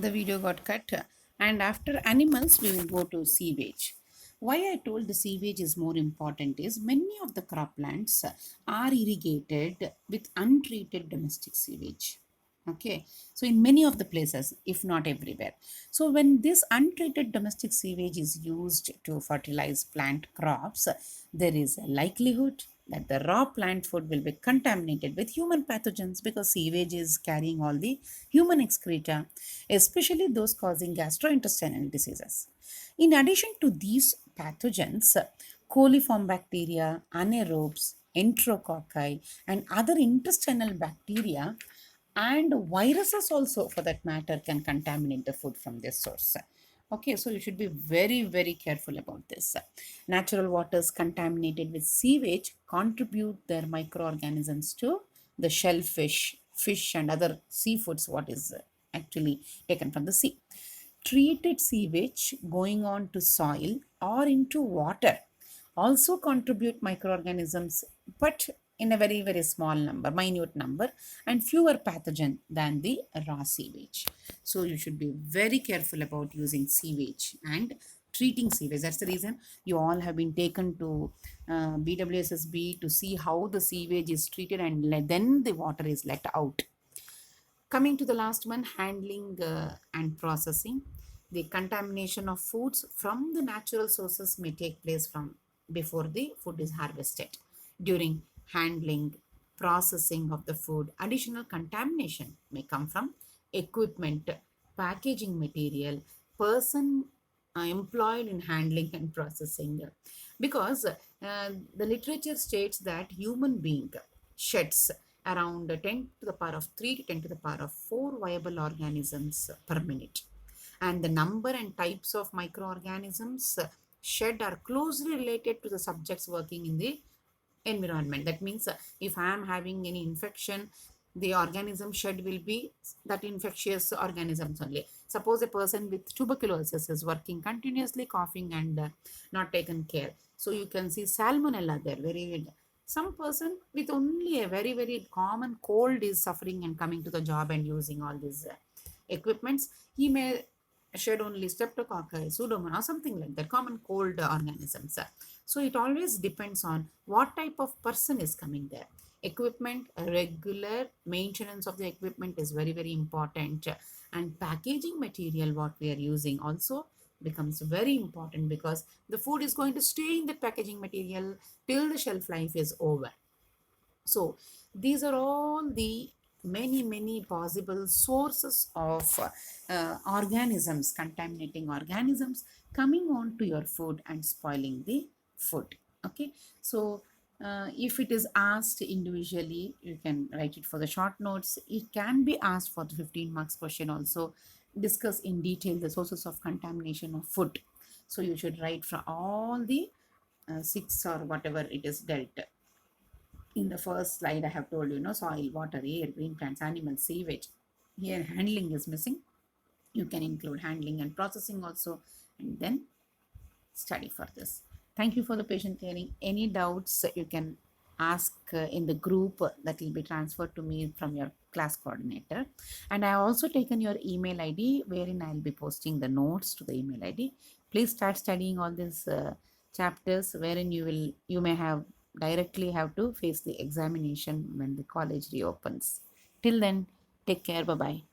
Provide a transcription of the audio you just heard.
The video got cut. And after animals, we will go to sewage. Why I told the sewage is more important is many of the croplands are irrigated with untreated domestic sewage. Okay, so in many of the places, if not everywhere. So when this untreated domestic sewage is used to fertilize plant crops, there is a likelihood that the raw plant food will be contaminated with human pathogens because sewage is carrying all the human excreta, especially those causing gastrointestinal diseases. In addition to these pathogens, coliform bacteria, anaerobes, enterococci, and other intestinal bacteria and viruses also for that matter can contaminate the food from this source. Okay, so you should be very, very careful about this. Natural waters contaminated with sewage contribute their microorganisms to the shellfish, fish, and other seafoods, what is actually taken from the sea. Treated sewage going on to soil or into water also contribute microorganisms, but in a very, very small number, minute number, and fewer pathogen than the raw sewage. So you should be very careful about using sewage and treating sewage. That's the reason you all have been taken to BWSSB to see how the sewage is treated and then the water is let out. Coming to the last one, handling and processing. The contamination of foods from the natural sources may take place from before the food is harvested. During handling, processing of the food, additional contamination may come from equipment, packaging material, person employed in handling and processing. Because the literature states that human being sheds around 10 to the power of 3 to 10 to the power of 4 viable organisms per minute. And the number and types of microorganisms shed are closely related to the subjects working in the environment. That means if I am having any infection, the organism shed will be that infectious organisms only. Suppose a person with tuberculosis is working continuously, coughing and not taken care. So you can see salmonella there. Very some person with only a very very common cold is suffering and coming to the job and using all these equipments. He may shed only streptococcus, pseudomonas, or something like that, common cold organisms. So it always depends on what type of person is coming there. Equipment, regular maintenance of the equipment is very, very important. And packaging material, what we are using, also becomes very important because the food is going to stay in the packaging material till the shelf life is over. So these are all the many, many possible sources of organisms, contaminating organisms coming on to your food and spoiling the food. Okay, so if it is asked individually, you can write it for the short notes. It can be asked for the 15 marks question also. Discuss in detail the sources of contamination of food. So you should write for all the six or whatever it is dealt. In the first slide, I have told you, soil, water, air, green plants, animals, sewage. Here, handling is missing. You can include handling and processing also, and then study for this. Thank you for the patient hearing. Any doubts you can ask in the group that will be transferred to me from your class coordinator. And I have also taken your email ID wherein I'll be posting the notes to the email ID. Please start studying all these chapters wherein you may have directly have to face the examination when the college reopens. Till then, take care. Bye bye.